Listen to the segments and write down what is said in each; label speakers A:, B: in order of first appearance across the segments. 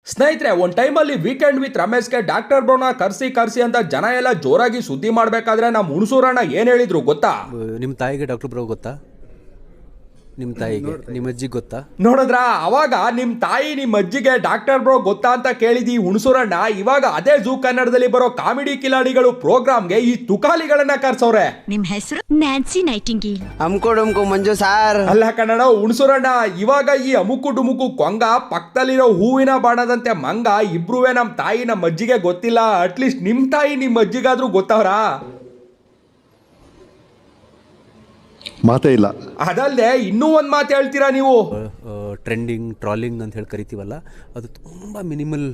A: ಸ್ನೇಹಿತರೆ, ಒಂದು ಟೈಮಲ್ಲಿ ವೀಕೆಂಡ್ ವಿತ್ ರಮೇಶ್ಗೆ ಡಾಕ್ಟರ್ ಬ್ರೋನ ಕರ್ಸಿ ಅಂತ ಜನ ಎಲ್ಲ ಜೋರಾಗಿ ಸುದ್ದಿ ಮಾಡಬೇಕಾದ್ರೆ ನಮ್ಮ ಹುಣಸೂರಣ್ಣ ಏನ್ ಹೇಳಿದ್ರು ಗೊತ್ತಾ?
B: ನಿಮ್ಮ ತಾಯಿಗೆ ಡಾಕ್ಟರ್ ಬ್ರೋ ಗೊತ್ತಾ? ನಿಮ್ಮ ತಾಯಿಗೆ ನಿಮ್ಮ ಅಜ್ಜಿಗೆ ಗೊತ್ತಾ?
A: ನೋಡಿದ್ರ, ಅವಾಗ ನಿಮ್ಮ ತಾಯಿ ನಿಮ್ಮ ಅಜ್ಜಿಗೆ ಡಾಕ್ಟರ್ ಬ್ರೋ ಗೊತ್ತಾ ಅಂತ ಕೇಳಿದಿ ಹುಣಸೂರಣ್ಣ. ಇವಾಗ ಅದೇ ಝೂ ಕನ್ನಡದಲ್ಲಿ ಬರೋ ಕಾಮಿಡಿ ಕಿಲಾಡಿಗಳು ಪ್ರೋಗ್ರಾಮ್ಗೆ ಈ ತುಕಾಲಿಗಳನ್ನ ಕರ್ಸವ್ರೆ.
C: ನಿಮ್ ಹೆಸರು ನ್ಯಾನ್ಸಿ ನೈಟಿಂಗೇಲ್.
D: ಅಮ್ಕೊಡುಮ್ಕು ಮಂಜು ಸಾರ್.
A: ಅಲ್ಲ ಕನ್ನಡ ಹುಣಸೂರಣ್ಣ, ಇವಾಗ ಈ ಅಮುಕು ಡುಮುಕು ಕೊಂಗ ಪಕ್ಕದಲ್ಲಿರೋ ಹೂವಿನ ಬಾಣದಂತೆ ಮಂಗ ಇಬ್ರುವೆ ನಮ್ಮ ತಾಯಿ ನಮ್ಮ ಅಜ್ಜಿಗೆ ಗೊತ್ತಿಲ್ಲ. ಅಟ್ಲೀಸ್ಟ್ ನಿಮ್ ತಾಯಿ ನಿಮ್ಮ ಅಜ್ಜಿಗಾದ್ರೂ ಗೊತ್ತವ್ರಾ?
E: ಮಾತೇ ಇಲ್ಲ.
A: ಅದಲ್ಲದೆ ಇನ್ನೂ ಒಂದ್ ಮಾತು ಹೇಳ್ತೀರಾ ನೀವು?
B: ಟ್ರೆಂಡಿಂಗ್ ಟ್ರಾಲಿಂಗ್ ಅಂತ ಹೇಳಿ ಕರಿತೀವಲ್ಲ, ಅದು ತುಂಬ ಮಿನಿಮಲ್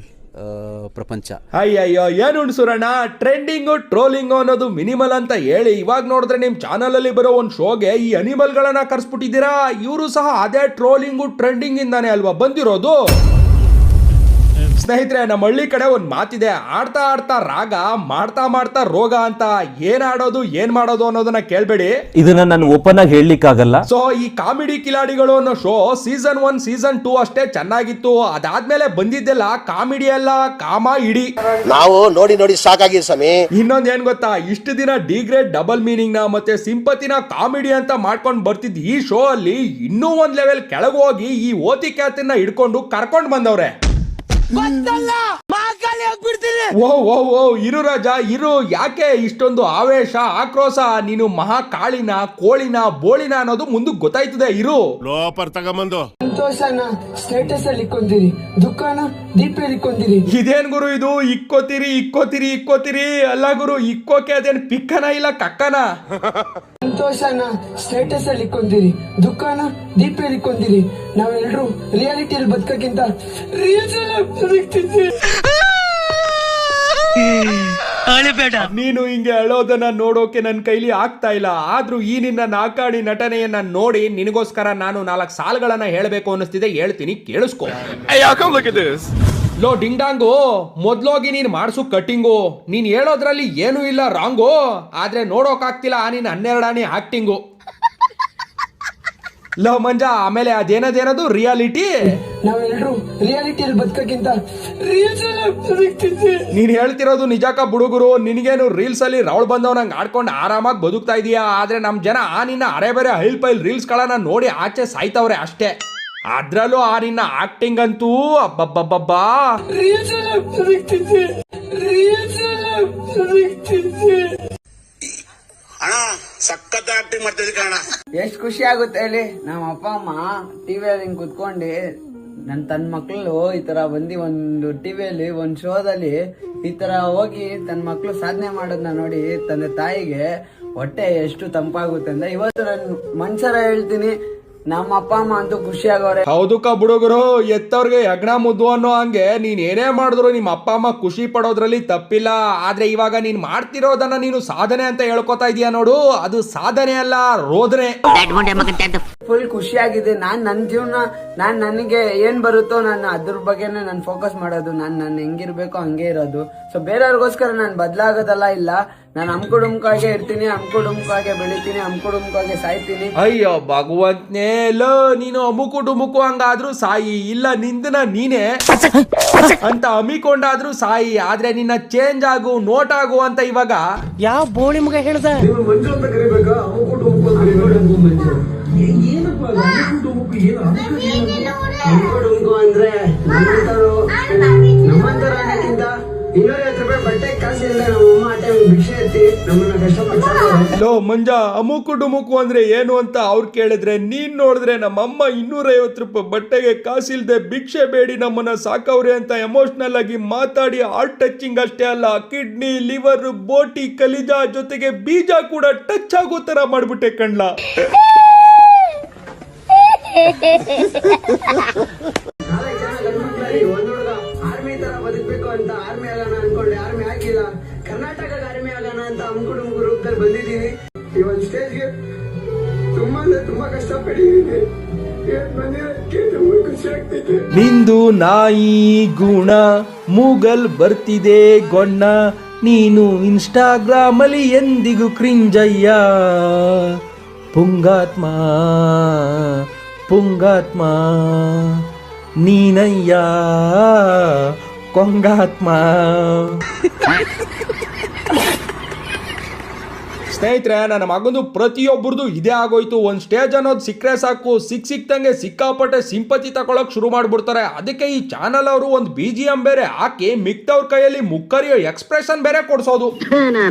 B: ಪ್ರಪಂಚ.
A: ಅಯ್ಯಯ್ಯೋ, ಏನು ಹುಣಸೂರಣ್ಣ, ಟ್ರೆಂಡಿಂಗು ಟ್ರೋಲಿಂಗು ಅನ್ನೋದು ಮಿನಿಮಲ್ ಅಂತ ಹೇಳಿ ಇವಾಗ ನೋಡಿದ್ರೆ ನಿಮ್ಮ ಚಾನಲ್ ಅಲ್ಲಿ ಬರೋ ಒಂದು ಶೋಗೆ ಈ ಅನಿಮಲ್ಗಳನ್ನ ಕರ್ಸ್ಬಿಟ್ಟಿದ್ದೀರಾ. ಇವರು ಸಹ ಅದೇ ಟ್ರೋಲಿಂಗು ಟ್ರೆಂಡಿಂಗ್ ಇಂದಾನೆ ಅಲ್ವಾ ಬಂದಿರೋದು? ಸ್ನೇಹಿತರೆ, ನಮ್ಮ ಹಳ್ಳಿ ಕಡೆ ಒಂದು ಮಾತಿದೆ, ಆಡ್ತಾ ಆಡ್ತಾ ರಾಗ, ಮಾಡ್ತಾ ಮಾಡ್ತಾ ರೋಗ ಅಂತ. ಏನ್ ಆಡೋದು ಏನ್ ಮಾಡೋದು ಅನ್ನೋದನ್ನ ಕೇಳ್ಬೇಡಿ,
F: ಇದನ್ನ ನಾನು ಓಪನ್ ಆಗಿ ಹೇಳಲಿಕ್ಕಾಗಲ್ಲ.
A: ಸೊ ಈ ಕಾಮಿಡಿ ಕಿಲಾಡಿಗಳು ಅನ್ನೋ ಶೋ ಸೀಸನ್ 1 ಸೀಸನ್ 2 ಅಷ್ಟೇ ಚೆನ್ನಾಗಿತ್ತು. ಅದಾದ್ಮೇಲೆ ಬಂದಿದ್ದೆಲ್ಲ ಕಾಮಿಡಿ ಎಲ್ಲ ಕಾಮ ಇಡಿ.
G: ನಾವು ನೋಡಿ ನೋಡಿ ಸಾಕಾಗಿ ಸಮಿ.
A: ಇನ್ನೊಂದ್ ಏನ್ ಗೊತ್ತಾ, ಇಷ್ಟು ದಿನ ಡಿಗ್ರೇಡ್ ಡಬಲ್ ಮೀನಿಂಗ್ ನ ಮತ್ತೆ ಸಿಂಪತಿನ ಕಾಮಿಡಿ ಅಂತ ಮಾಡ್ಕೊಂಡು ಬರ್ತಿದ್ ಈ ಶೋ ಅಲ್ಲಿ ಇನ್ನೂ ಒಂದ್ ಲೆವೆಲ್ ಕೆಳಗೆ ಹೋಗಿ ಈ ಓತಿ ಖ್ಯಾತಿನ ಹಿಡ್ಕೊಂಡು ಕರ್ಕೊಂಡ್ ಬಂದವ್ರೆ. ಓ ಓ ಓ, ಇರು ರಾಜ ಇರು, ಯಾಕೆ ಇಷ್ಟೊಂದು ಆವೇಶ ಆಕ್ರೋಶ? ನೀನು ಮಹಾಕಾಳಿನ ಕೋಳಿನ ಬೋಳಿನ ಅನ್ನೋದು ಮುಂದಕ್ಕೆ ಗೊತ್ತಾಯ್ತದೆ. ಇರು,
G: ಲೋಪರ್ ತಗೊಂಬಂದು
D: ಸಂತೋಷನ ಸ್ಟೇಟಸ್ ಅಲ್ಲಿ ಇಕ್ಕೊಂತೀರಿ, ದುಃಖನ ದೀಪ ಇಕ್ಕೊಂತೀರಿ.
A: ಇದೇನ್ ಗುರು ಇದು? ಇಕ್ಕೋತೀರಿ ಅಲ್ಲ ಗುರು, ಇಕ್ಕೋಕೆ ಅದೇನ್ ಪಿಕ್ಕನ ಇಲ್ಲ ಕಕ್ಕನ?
D: ಸಂತೋಷನ ಸ್ಟೇಟಸ್ ಅಲ್ಲಿ ಇಕ್ಕೊಂತೀರಿ, ದುಃಖನ ದೀಪ ಇಕ್ಕೊಂತೀರಿ. ನಾವೆಲ್ಲರೂ ರಿಯಾಲಿಟಿಯಲ್ಲಿ ಬದುಕಕ್ಕಿಂತ ರೀಲ್ಸ್ ಬದುಕ್ತಿದ್ದೀವಿ.
A: ನೀನು ಹಿಂಗೆ ಅಳೋದನ್ನ ನೋಡೋಕೆ ನನ್ನ ಕೈಲಿ ಆಗ್ತಾ ಇಲ್ಲ. ಆದ್ರೂ ಈ ನಿನ್ನ ನಾಕಾಡಿ ನಟನೆಯನ್ನ ನೋಡಿ ನಿನಗೋಸ್ಕರ ನಾನು 4 ಸಾಲುಗಳನ್ನ ಹೇಳಬೇಕು ಅನ್ನಿಸ್ತಿದೆ. ಹೇಳ್ತೀನಿ, ಕೇಳಿಸ್ಕೊ. ಲೋ ಡಿಂಗ್ ಡಾಂಗು, ಮೊದ್ಲೋಗಿ ನೀನ್ ಮಾಡ್ಸು ಕಟ್ಟಿಂಗು. ನೀನ್ ಹೇಳೋದ್ರಲ್ಲಿ ಏನೂ ಇಲ್ಲ ರಾಂಗು, ಆದ್ರೆ ನೋಡೋಕಾಗ್ತಿಲ್ಲ ನೀನ್ 12 ಆಣಿ ಆಕ್ಟಿಂಗು. ಲೋ ಮಂಜ, ಆಮೇಲೆ ಅದೇನದೇನದು ರಿಯಾಲಿಟಿ?
D: ನಾವೆಲ್ಲರೂ ರಿಯಾಲಿಟಿಯಲ್ಲಿ ಬದುಕಕ್ಕಿಂತ ರೀಲ್ಸ್ ಬದುಕ್ತಿದ್ದೀವಿ.
A: ನೀನ್ ಹೇಳ್ತಿರೋದು ನಿಜಾಕ ಬುಡುಗುರು? ನಿನಗೇನು ರೀಲ್ಸ್ ಅಲ್ಲಿ ರೌಳ್ ಬಂದವನಂಗ್ ಆಡ್ಕೊಂಡು ಆರಾಮಾಗಿ ಬದುಕ್ತಾ ಇದೀಯಾ. ಆದ್ರೆ ನಮ್ ಜನ ಆ ನಿನ್ನ ಅರೆ ಬೇರೆ ಹೈಲ್ ಪೈಲ್ ರೀಲ್ಸ್ ಗಳನ್ನ ನೋಡಿ ಆಚೆ ಸಾಯ್ತವ್ರೆ ಅಷ್ಟೇ. ಅದ್ರಲ್ಲೂ ಆ ನಿನ್ನ ಆಕ್ಟಿಂಗ್ ಅಂತೂ ಅಬ್ಬಬ್ಬಬ್ಬಾ.
D: Reels ಬದುಕ್ತಿದ್ದೀವಿ, reels ಬದುಕ್ತಿದ್ದೀವಿ.
G: ಅಣ್ಣ ಸಖತ್ ಆಕ್ಟಿಂಗ್ ಮಾಡ್ತಿದ್ದೆ ಕಣ.
D: ಎಷ್ಟ್ ಖುಷಿ ಆಗುತ್ತೆ ಹೇಳಿ. ನಮ್ಮ ಅಪ್ಪ ಅಮ್ಮ ಟಿವಿಯಲ್ಲಿ ಹಿಂಗ್ ಕುತ್ಕೊಂಡು ತನ್ನ ಮಕ್ಳು ಈ ತರ ಬಂದು ಒಂದು ಟಿವಿಯಲ್ಲಿ ಒಂದು ಶೋದಲ್ಲಿ ಈ ತರ ಹೋಗಿ ತನ್ನ ಮಕ್ಳು ಸಾಧನೆ ಮಾಡೋದನ್ನ ನೋಡಿ ತಂದೆ ತಾಯಿಗೆ ಹೊಟ್ಟೆ ಎಷ್ಟು ತಂಪಾಗುತ್ತೆ ಅಂದ್ರೆ ಇವತ್ತು ನಾನು ಮನ್ಸರ ಹೇಳ್ತೀನಿ, ನಮ್ಮ ಅಪ್ಪ ಅಮ್ಮ ಅಂತೂ ಖುಷಿ ಆಗವ್ರೆ.
A: ಹೌದಕ್ಕ ಬುಡುಗರು, ಎತ್ತವ್ರಿಗೆ ಯಜ್ಞ ಮುದ್ದು ಅನ್ನೋ ಹಂಗೆ ನೀನ್ ಏನೇ ಮಾಡಿದ್ರು ನಿಮ್ಮ ಅಪ್ಪ ಅಮ್ಮ ಖುಷಿ ಪಡೋದ್ರಲ್ಲಿ ತಪ್ಪಿಲ್ಲ. ಆದ್ರೆ ಇವಾಗ ನೀನ್ ಮಾಡ್ತಿರೋದನ್ನ ನೀನು ಸಾಧನೆ ಅಂತ ಹೇಳ್ಕೊತಾ ಇದೀಯ ನೋಡು, ಅದು ಸಾಧನೆ ಅಲ್ಲ, ರೋದನೆ.
D: ಫುಲ್ ಖುಷಿಯಾಗಿದೆ. ನನ್ನ ಜೀವನ ನನಗೆ ಏನ್ ಬರುತ್ತೋ ನಾನು ಅದ್ರ ಬಗ್ಗೆನೇ ನಾನು ಫೋಕಸ್ ಮಾಡೋದು. ನಾನು ಹೆಂಗಿರ್ಬೇಕೋ ಹಂಗೆ ಇರೋದು. ಸೊ ಬೇರೆಯವ್ರಿಗೋಸ್ಕರ ನಾನು ಬದಲಾಗೋದಲ್ಲ. ಇಲ್ಲ, ನಾನು ಅಮ್ಕುಡುಮ್ಕಾಗೆ ಇರ್ತೀನಿ, ಅಮ್ಕುಡುಮ್ಕಾಗೆ ಬೆಳಿತೀನಿ, ಅಮ್ಕುಡುಮ್ಕಾಗೆ ಸಾಯ್ತೀನಿ.
A: ಅಯ್ಯೋ ಭಗವಂತನೇ, ಲೋ ನೀನು ಅಮುಕು ಡುಮುಕು ಹಂಗಾದ್ರೂ ಸಾಯಿ, ಇಲ್ಲ ನಿಂದನ ನೀನೇ ಅಂತ ಅಮಿಕೊಂಡಾದ್ರೂ ಸಾಯಿ. ಆದ್ರೆ ನಿನ್ನ ಚೇಂಜ್ ಆಗು, ನೋಟ್ ಆಗು ಅಂತ ಇವಾಗ
F: ಯಾವ ಬೋಳಿ ಮಗ ಹೇಳ್ದ?
D: ಮಂಜು ಅಂತ ಕರಿಬೇಕಾ? ಅಮ್ಕುಡುಮ್ಕು ಅಂದ್ರೆ ನಮ್ಮಂತರ ಅನ್ನಕ್ಕಿಂತ 250 ರೂಪಾಯಿ ಬಟ್ಟೆ ಕಾಸಿಲ್ಲ ನಮ್ಮಮ್ಮ ಆಟೆ ಭಿಕ್ಷೆ ಎತ್ತಿ ನಮ್ಮನ್ನ ಕಷ್ಟಪಟ್ಟು.
A: ಲೋ ಮಂಜ, ಅಮುಕು ಡುಮುಕು ಅಂದ್ರೆ ಏನು ಅಂತ ಅವ್ರು ಕೇಳಿದ್ರೆ ನೀನ್ ನೋಡಿದ್ರೆ ನಮ್ಮಮ್ಮ 250 ರೂಪಾಯಿ ಬಟ್ಟೆಗೆ ಕಾಸಿಲ್ದೆ ಭಿಕ್ಷೆ ಬೇಡಿ ನಮ್ಮನ್ನ ಸಾಕವ್ರೆ ಅಂತ ಎಮೋಷನಲ್ ಆಗಿ ಮಾತಾಡಿ ಹಾರ್ಟ್ ಟಚಿಂಗ್ ಅಷ್ಟೇ ಅಲ್ಲ, ಕಿಡ್ನಿ, ಲಿವರ್, ಬೋಟಿ, ಕಲಿಜ ಜೊತೆಗೆ ಬೀಜ ಕೂಡ ಟಚ್ ಆಗೋ ತರ ಮಾಡ್ಬಿಟ್ಟೆ ಕಣ್ಲ.
D: ಒಂದು ಹುಡುಗ ಆರ್ಮಿ ತರ ಬದುಕಬೇಕು ಅಂತ ಆರ್ಮಿ ಆಗೋಣ ಅನ್ಕೊಂಡೆ, ಆರ್ಮಿ ಆಗಿಲ್ಲ. ಕರ್ನಾಟಕ ಆರ್ಮಿ ಆಗೋಣ ಅಂತ ಅಮ್ಕುಡುಮ್ಕು ರೂಪದಲ್ಲಿ ಬಂದಿದ್ದೀನಿ. ಈ ಒಂದು ಸ್ಟೇಜ್ಗೆ ತುಂಬಾ ಅಂದ್ರೆ ತುಂಬಾ ಕಷ್ಟಪಟ್ಟಿದ್ದೀನಿ. ಖುಷಿ ಆಗ್ತೈತೆ.
A: ನಿಂದು ನಾಯಿ ಗುಣ ಮೂಗಲ್ ಬರ್ತಿದೆ ಗೊಣ್ಣ, ನೀನು ಇನ್ಸ್ಟಾಗ್ರಾಮ್ ಅಲ್ಲಿ ಎಂದಿಗೂ ಕ್ರಿಂಜಯ್ಯ. ಪುಂಗಾತ್ಮ ಪುಂಗಾತ್ಮ ನೀನಯ್ಯ. ಕೊಂಗಾತ್ಮ. ಸ್ನೇಹಿತರೆ, ನನ್ನ ಮಗಂದು ಪ್ರತಿಯೊಬ್ಬರದು ಇದೇ ಆಗೋಯ್ತು. ಒಂದ್ ಸ್ಟೇಜ್ ಅನ್ನೋದು ಸಿಕ್ಕರೆ ಸಾಕು, ಸಿಕ್ತಂಗೆ ಸಿಕ್ಕಾಪಟ್ಟೆ ಸಿಂಪತಿ ತಗೊಳಕ್ ಶುರು ಮಾಡ್ಬಿಡ್ತಾರೆ. ಅದಕ್ಕೆ ಈ ಚಾನಲ್ ಅವರು ಒಂದು BGM ಬೇರೆ ಹಾಕಿ ಮಿಕ್ತವ್ರ ಕೈಯಲ್ಲಿ ಮುಕ್ಕರಿಯೋ ಎಕ್ಸ್ಪ್ರೆಷನ್ ಬೇರೆ ಕೊಡ್ಸೋದು.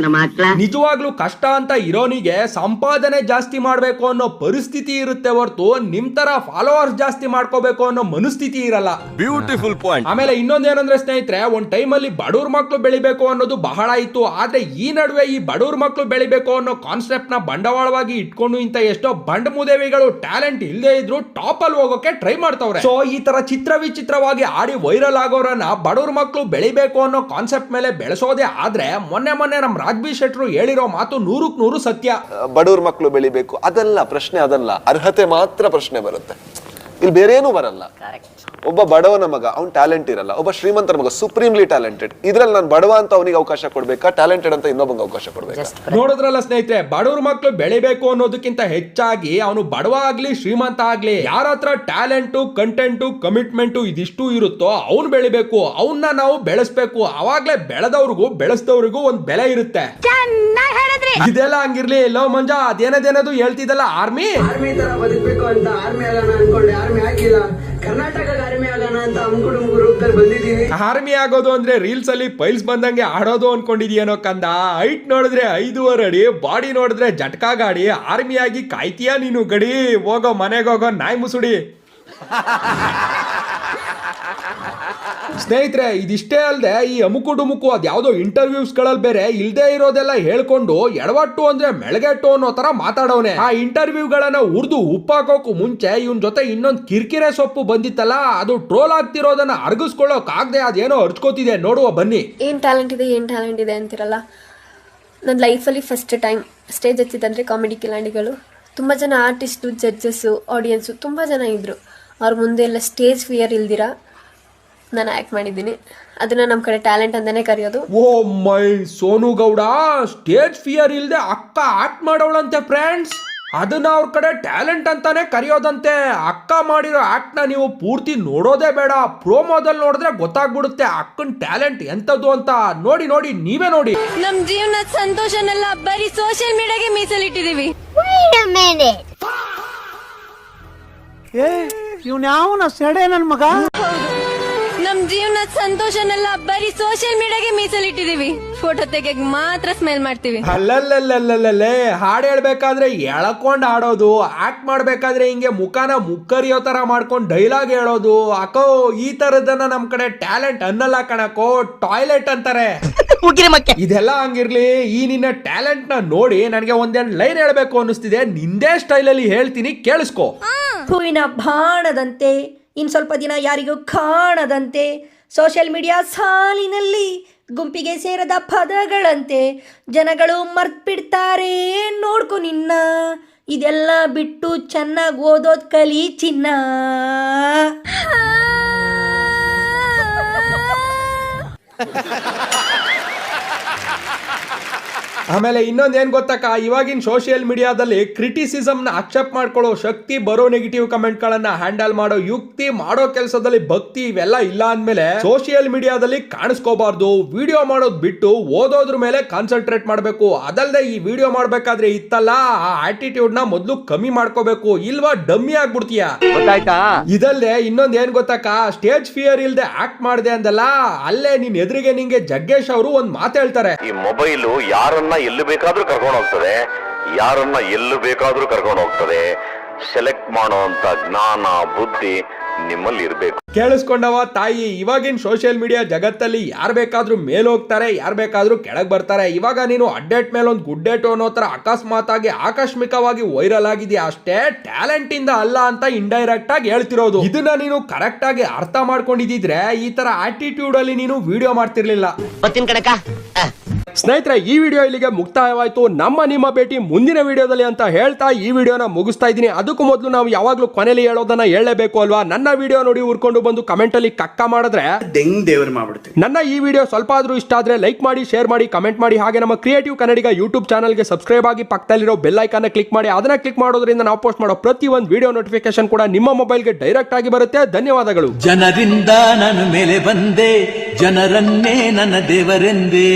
A: ನಿಜವಾಗ್ಲೂ ಕಷ್ಟ ಅಂತ ಇರೋನಿಗೆ ಸಂಪಾದನೆ ಜಾಸ್ತಿ ಮಾಡ್ಬೇಕು ಅನ್ನೋ ಪರಿಸ್ಥಿತಿ ಇರುತ್ತೆ ಹೊರತು ನಿಮ್ ತರ ಫಾಲೋವರ್ಸ್ ಜಾಸ್ತಿ ಮಾಡ್ಕೋಬೇಕು ಅನ್ನೋ ಮನಸ್ಥಿತಿ ಇರಲ್ಲ.
H: Beautiful point.
A: ಆಮೇಲೆ ಇನ್ನೊಂದೇನಂದ್ರೆ ಸ್ನೇಹಿತರೆ, ಒಂದ್ ಟೈಮಲ್ಲಿ ಬಡವ್ರ ಮಕ್ಳು ಬೆಳಿಬೇಕು ಅನ್ನೋದು ಬಹಳ ಇತ್ತು. ಆದ್ರೆ ಈ ನಡುವೆ ಈ ಬಡವ್ರ ಮಕ್ಳು ಬೆಳಿಬೇಕು ಅನ್ನೋ ಕಾನ್ಸೆಪ್ಟ್ ನ ಬಂಡವಾಳವಾಗಿ ಇಟ್ಕೊಂಡು ಇಂತ ಎಷ್ಟೋ ಬಂಡ ಮುದೇವಿಗಳು ಟ್ಯಾಲೆಂಟ್ ಇಲ್ಲದೆ ಇದ್ರು ಟಾಪ್ ಅಲ್ಲಿ ಹೋಗೋಕೆ ಟ್ರೈ ಮಾಡ್ತಾವ್ರೆ. ಸೊ ಈ ತರ ಚಿತ್ರ ವಿಚಿತ್ರವಾಗಿ ಆಡಿ ವೈರಲ್ ಆಗೋರನ್ನ ಬಡವ್ರ ಮಕ್ಳು ಬೆಳಿಬೇಕು ಅನ್ನೋ ಕಾನ್ಸೆಪ್ಟ್ ಮೇಲೆ ಬೆಳೆಸೋದೇ ಆದ್ರೆ, ಮೊನ್ನೆ ನಮ್ ರಾಜ್ಬಿ ಶೆಟ್ರು ಹೇಳಿರೋ ಮಾತು 100% ಸತ್ಯ.
I: ಬಡವ್ರ ಮಕ್ಕಳು ಬೆಳಿಬೇಕು ಅದಲ್ಲ ಪ್ರಶ್ನೆ, ಅದಲ್ಲ ಅರ್ಹತೆ ಮಾತ್ರ ಪ್ರಶ್ನೆ ಬರುತ್ತೆ, ಇಲ್ಲಿ ಬೇರೇನೂ ಬರಲ್ಲ. ಒಬ್ಬ ಬಡವನ ಮಗ ಅವ್ನ್ ಟ್ಯಾಲೆಂಟ್ ಇರಲ್ಲ, ಒಬ್ಬ ಶ್ರೀಮಂತರ ಮಗ ಸುಪ್ರೀಮ್ಲಿ ಟ್ಯಾಲೆಂಟೆಡ್. ಇದ್ರಲ್ಲಿ ನಾನು ಬಡವ ಅಂತ ಅವನಿಗೆ ಅವಕಾಶ ಕೊಡ್ಬೇಕಾ, ಟ್ಯಾಲೆಂಟೆಡ್ ಅಂತ ಇನ್ನೊಬ್ಬಂಗೆ ಅವಕಾಶ ಕೊಡ್ಬೇಕಾ?
A: ನೋಡಿದ್ರಲ್ಲ ಸ್ನೇಹಿತರೆ, ಬಡವ್ರ ಮಕ್ಳು ಬೆಳಿಬೇಕು ಅನ್ನೋದಕ್ಕಿಂತ ಹೆಚ್ಚಾಗಿ ಅವನು ಬಡವ ಆಗ್ಲಿ ಶ್ರೀಮಂತ ಆಗ್ಲಿ, ಯಾರ ಹತ್ರ ಟ್ಯಾಲೆಂಟು, ಕಂಟೆಂಟು, ಕಮಿಟ್ಮೆಂಟು ಇದಿಷ್ಟು ಇರುತ್ತೋ ಅವ್ನು ಬೆಳಿಬೇಕು, ಅವನ್ನ ನಾವು ಬೆಳೆಸ್ಬೇಕು. ಅವಾಗ್ಲೇ ಬೆಳೆದವ್ರಿಗೂ ಬೆಳೆಸ್ದವ್ರಿಗೂ ಒಂದ್ ಬೆಲೆ ಇರುತ್ತೆ. ಇದೆಲ್ಲ ಹಂಗಿರ್ಲಿ. ಲವ್ ಮಂಜ, ಅದೇನದೇನದು ಹೇಳ್ತಿದ್ದಲ್ಲ, ಆರ್ಮಿ
D: ತರ ಬದುಕಬೇಕು ಅಂತ ಆರ್ಮಿ ಆಗೋಣ ಅನ್ಕೊಂಡೆ, ಆರ್ಮಿ ಆಗಿಲ್ಲ. ಕರ್ನಾಟಕ ಆರ್ಮಿ ಆಗೋಣ ಅಂತ ಅಮ್ಕುಡುಮ್ಗು ರೂಪದಲ್ಲಿ ಬಂದಿದ್ದೀವಿ.
A: ಆರ್ಮಿ ಆಗೋದು ಅಂದ್ರೆ ರೀಲ್ಸ್ ಅಲ್ಲಿ ಪೈಲ್ಸ್ ಬಂದಂಗೆ ಆಡೋದು ಅನ್ಕೊಂಡಿದ್ಯೇನೋ ಕಂದ. ಹೈಟ್ ನೋಡಿದ್ರೆ 5.5 ಅಡಿ, ಬಾಡಿ ನೋಡಿದ್ರೆ ಜಟ್ಕಾ ಗಾಡಿ. ಆರ್ಮಿ ಆಗಿ ಕಾಯ್ತೀಯಾ ನೀನು ಗಡಿ? ಹೋಗೋ ಮನೆಗೆ ಹೋಗೋ ನಾಯಿ ಮುಸುಡಿ. ಸ್ನೇಹಿತರೆ, ಇದಿಷ್ಟೇ ಅಲ್ಲದೆ ಈ ಅಮುಕು ಡುಮುಕು ಅದ್ಯಾವುದೋ ಇಂಟರ್ವ್ಯೂಸ್ ಗಳಲ್ಲಿ ಬೇರೆ ಇಲ್ದೇ ಇರೋದೆಲ್ಲ ಹೇಳ್ಕೊಂಡು ಎಡವಟ್ಟು ಅಂದ್ರೆ ಮೆಳಗೆಟ್ಟು ಅನ್ನೋ ತರ ಮಾತಾಡೋನೆ. ಆ ಇಂಟರ್ವ್ಯೂಗಳನ್ನ ಉರ್ದು ಉಪ್ಪಾಕೋಕು ಮುಂಚೆ ಇವನ್ ಜೊತೆ ಇನ್ನೊಂದು ಕಿರ್ಕಿರೆ ಸೊಪ್ಪು ಬಂದಿತ್ತಲ್ಲ, ಅದು ಟ್ರೋಲ್ ಆಗ್ತಿರೋದನ್ನ ಅರ್ಗಿಸ್ಕೊಳ್ಳೋಕ್ ಆಗದೆ ಅದೇನೋ ಅರ್ಚ್ಕೋತಿದೆ. ನೋಡುವ ಬನ್ನಿ.
J: ಏನ್ ಟ್ಯಾಲೆಂಟ್ ಇದೆ ಅಂತಿರಲ್ಲ. ನನ್ನ ಲೈಫಲ್ಲಿ ಫಸ್ಟ್ ಟೈಮ್ ಸ್ಟೇಜ್ ಹತ್ತಿದಂದ್ರೆ ಕಾಮಿಡಿ ಕಿಲಾಡಿಗಳು. ತುಂಬ ಜನ ಆರ್ಟಿಸ್ಟು, ಜಡ್ಜಸ್ಸು, ಆಡಿಯನ್ಸು ತುಂಬ ಜನ ಇದ್ರು. ಅವ್ರ ಮುಂದೆ ಎಲ್ಲ ಸ್ಟೇಜ್ ಫಿಯರ್ ಇಲ್ದಿರ ನಾನು ಆ್ಯಕ್ಟ್ ಮಾಡಿದ್ದೀನಿ. ಅದನ್ನ ನಮ್ಮ ಕಡೆ ಟ್ಯಾಲೆಂಟ್ ಅಂತಾನೆ ಕರೆಯೋದು.
A: ಓ ಮೈ ಸೋನು ಗೌಡ, ಸ್ಟೇಜ್ ಫಿಯರ್ ಇಲ್ದೆ ಅಕ್ಕ ಆಕ್ಟ್ ಮಾಡೋಳಂತೆ ಫ್ರೆಂಡ್ಸ್. ಅದನ್ನ ಅವ್ರ ಕಡೆ ಟ್ಯಾಲೆಂಟ್ ಅಂತಾನೆ ಕರೆಯೋದಂತೆ. ಅಕ್ಕ ಮಾಡಿರೋ ಆಕ್ಟ್ ನ ನೀವು ಪೂರ್ತಿ ನೋಡೋದೇ ಬೇಡ, ಪ್ರೋಮೋದಲ್ಲಿ ನೋಡಿದ್ರೆ ಗೊತ್ತಾಗ್ಬಿಡುತ್ತೆ ಅಕ್ಕನ್ ಟ್ಯಾಲೆಂಟ್ ಎಂತದ್ದು ಅಂತ. ನೋಡಿ ನೀವೇ ನೋಡಿ.
J: ನಮ್ ಜೀವನದ ಸಂತೋಷನೆಲ್ಲ ಬರೀ ಸೋಷಿಯಲ್ ಮೀಡಿಯಾಗೆ ಮೀಸಲಿಟ್ಟಿದೀವಿ.
F: ಇವ್ನ್ಯಾವನ ಸೆಡೆ ನನ್ ಮಗ.
J: ನಮ್ ಜೀವನದ ಸಂತೋಷನೆಲ್ಲ ಬರೀ ಸೋಷಿಯಲ್ ಮೀಡಿಯಾಗೆ ಮೀಸಲಿಟ್ಟಿದೀವಿ. ಫೋಟೋ ತೆಗೆಯಕ್ ಮಾತ್ರ ಸ್ಮೆಲ್ ಮಾಡ್ತೀವಿ.
A: ಅಲ್ಲಲ್ಲೇ ಹಾಡು ಹೇಳ್ಬೇಕಾದ್ರೆ ಎಳ್ಕೊಂಡ್ ಆಡೋದು, ಆಕ್ಟ್ ಮಾಡ್ಬೇಕಾದ್ರೆ ಹಿಂಗೆ ಮುಖಾನ ಮುಕ್ಕರಿಯೋ ತರ ಮಾಡ್ಕೊಂಡ್ ಡೈಲಾಗ್ ಹೇಳೋದು. ಅಕ್ಕೋ, ಈ ತರದನ್ನ ನಮ್ ಕಡೆ ಟ್ಯಾಲೆಂಟ್ ಅನ್ನಲ್ಲ ಕಣಕೋ, ಟಾಯ್ಲೆಟ್ ಅಂತಾರೆ. ಇದೆಲ್ಲ ಹಂಗಿರ್ಲಿ, ಈ ನಿನ್ನ ಟ್ಯಾಲೆಂಟ್ ನ ನೋಡಿ ನನಗೆ ಒಂದೆರಡು ಲೈನ್ ಹೇಳ್ಬೇಕು ಅನ್ನಿಸ್ತಿದೆ. ನಿಂದೇ ಸ್ಟೈಲ್ ಅಲ್ಲಿ ಹೇಳ್ತೀನಿ, ಕೇಳಿಸ್ಕೊ.
C: ಹೂವಿನ ಬಾಣದಂತೆ ಇನ್ ಸ್ವಲ್ಪ ದಿನ ಯಾರಿಗೂ ಕಾಣದಂತೆ, ಸೋಷಿಯಲ್ ಮೀಡಿಯಾ ಸಾಲಿನಲ್ಲಿ ಗುಂಪಿಗೆ ಸೇರದ ಪದಗಳಂತೆ ಜನಗಳು ಮರ್ತ್ಬಿಡ್ತಾರೆ. ನೋಡ್ಕೊ ನಿನ್ನ, ಇದೆಲ್ಲ ಬಿಟ್ಟು ಚೆನ್ನಾಗಿ ಓದೋದ್ ಕಲಿ ಚಿನ್ನ.
A: ಆಮೇಲೆ ಇನ್ನೊಂದೇನ್ ಗೊತ್ತಕ್ಕ, ಇವಾಗಿನ ಸೋಷಿಯಲ್ ಮೀಡಿಯಾದಲ್ಲಿ ಕ್ರಿಟಿಸಿಸಮ್ ನ ಅಕ್ಸೆಪ್ಟ್ ಮಾಡ್ಕೊಳ್ಳೋ ಶಕ್ತಿ, ಬರೋ ನೆಗೆಟಿವ್ ಕಮೆಂಟ್ ಗಳನ್ನ ಹ್ಯಾಂಡಲ್ ಮಾಡೋ ಯುಕ್ತಿ, ಮಾಡೋ ಕೆಲಸದಲ್ಲಿ ಭಕ್ತಿ ಇವೆಲ್ಲ ಇಲ್ಲ ಅಂದ್ಮೇಲೆ ಸೋಷಿಯಲ್ ಮೀಡಿಯಾದಲ್ಲಿ ಕಾಣಿಸ್ಕೋಬಾರ್ದು. ವಿಡಿಯೋ ಮಾಡೋದ್ ಬಿಟ್ಟು ಓದೋದ್ರ ಮೇಲೆ ಕಾನ್ಸಂಟ್ರೇಟ್ ಮಾಡ್ಬೇಕು. ಅದಲ್ಲದೆ ಈ ವಿಡಿಯೋ ಮಾಡ್ಬೇಕಾದ್ರೆ ಇತ್ತಲ್ಲ, ಆ ಆಟಿಟ್ಯೂಡ್ ನ ಮೊದ್ಲು ಕಮ್ಮಿ ಮಾಡ್ಕೋಬೇಕು, ಇಲ್ವಾ ಡಮ್ಮಿ ಆಗ್ಬಿಡ್ತೀಯ. ಇದಲ್ಲದೆ ಇನ್ನೊಂದ್ ಏನ್ ಗೊತ್ತಕ್ಕ, ಸ್ಟೇಜ್ ಫಿಯರ್ ಇಲ್ದೆ ಆಕ್ಟ್ ಮಾಡಿದೆ ಅಂದಲ್ಲ, ಅಲ್ಲೇ ನಿನ್ ಎದುರಿಗೆ ನಿಂಗೆ ಜಗ್ಗೇಶ್ ಅವರು ಒಂದ್ ಮಾತು ಹೇಳ್ತಾರೆ.
H: ಈ ಮೊಬೈಲು ಯಾರನ್ನ ಎಲ್ಲಿ ಬೇಕಾದ್ರೂ ಕರ್ಕೊಂಡು ಹೋಗ್ತದೆ, ಯಾರನ್ನ ಎಲ್ಲೂ ಬೇಕಾದ್ರೂ ಕರ್ಕೊಂಡು ಹೋಗ್ತದೆ. ಸೆಲೆಕ್ಟ್ ಮಾಡೋ ಅಂತ ಜ್ಞಾನ, ಬುದ್ಧಿ ನಿಮ್ಮಲ್ಲಿ ಇರ್ಬೇಕು.
A: ಕೇಳಿಸ್ಕೊಂಡವ ತಾಯಿ, ಇವಾಗಿನ ಸೋಷಿಯಲ್ ಮೀಡಿಯಾ ಜಗತ್ತಲ್ಲಿ ಯಾರು ಬೇಕಾದ್ರೂ ಮೇಲ್ ಹೋಗ್ತಾರೆ, ಯಾರು ಬೇಕಾದ್ರೂ ಕೆಳಗ್ ಬರ್ತಾರೆ. ಇವಾಗ ನೀನು ಅಡ್ಡೇಟ್ ಮೇಲೆ ಒಂದು ಗುಡ್ಡೇಟು ಅನ್ನೋ ತರ ಅಕಸ್ಮಾತ್ ಆಗಿ ಆಕಸ್ಮಿಕವಾಗಿ ವೈರಲ್ ಆಗಿದೆಯಾ ಅಷ್ಟೇ, ಟ್ಯಾಲೆಂಟ್ ಇಂದ ಅಲ್ಲ ಅಂತ ಇಂಡೈರೆಕ್ಟ್ ಆಗಿ ಹೇಳ್ತಿರೋದು. ಇದನ್ನ ನೀನು ಕರೆಕ್ಟ್ ಆಗಿ ಅರ್ಥ ಮಾಡ್ಕೊಂಡಿದ್ರೆ ಈ ತರ ಆಟಿಟ್ಯೂಡ್ ಅಲ್ಲಿ ನೀನು ವಿಡಿಯೋ ಮಾಡ್ತಿರ್ಲಿಲ್ಲ. ಸ್ನೇಹಿತರೆ, ಈ ವಿಡಿಯೋ ಇಲ್ಲಿಗೆ ಮುಕ್ತಾಯವಾಯ್ತು. ನಿಮ್ಮ ಭೇಟಿ ಮುಂದಿನ ವಿಡಿಯೋದಲ್ಲಿ ಅಂತ ಹೇಳ್ತಾ ಈ ವಿಡಿಯೋನ ಮುಗಿಸ್ತಾ ಇದ್ದೀನಿ. ಅದಕ್ಕೂ ಮೊದಲು ನಾವು ಯಾವಾಗ್ಲೂ ಕೊನೆಯಲ್ಲಿ ಹೇಳೋದನ್ನ ಹೇಳಲೇಬೇಕು ಅಲ್ವಾ. ನನ್ನ ವಿಡಿಯೋ ನೋಡಿ ಉರ್ಕೊಂಡು ಬಂದು ಕಮೆಂಟ್ ಅಲ್ಲಿ ಕಕ್ಕ ಮಾಡಿದ್ರೆ ನನ್ನ ಈ ವಿಡಿಯೋ ಸ್ವಲ್ಪ ಆದ್ರೂ ಇಷ್ಟ ಆದ್ರೆ ಲೈಕ್ ಮಾಡಿ, ಶೇರ್ ಮಾಡಿ, ಕಮೆಂಟ್ ಮಾಡಿ. ಹಾಗೆ ನಮ್ಮ ಕ್ರಿಯೇಟಿವ್ ಕನ್ನಡಿಗ ಯೂಟ್ಯೂಬ್ ಚಾನಲ್ಗೆ ಸಬ್ಸ್ಕ್ರೈಬ್ ಆಗಿ ಪಕ್ಕದಲ್ಲಿರೋ ಬೆಲ್ ಐಕಾನ್ ಕ್ಲಿಕ್ ಮಾಡಿ. ಅದನ್ನ ಕ್ಲಿಕ್ ಮಾಡೋದ್ರಿಂದ ನಾವು ಪೋಸ್ಟ್ ಮಾಡೋ ಪ್ರತಿ ಒಂದು ವಿಡಿಯೋ ನೋಟಿಫಿಕೇಶನ್ ಕೂಡ ನಿಮ್ಮ ಮೊಬೈಲ್ಗೆ ಡೈರೆಕ್ಟ್ ಆಗಿ ಬರುತ್ತೆ. ಧನ್ಯವಾದಗಳು.
F: ಜನರಿಂದ ನಾನು ಮೇಲೆ ಬಂದೆ,
K: ಜನರನ್ನೇ ನನ್ನ ದೇವರೆಂದೇ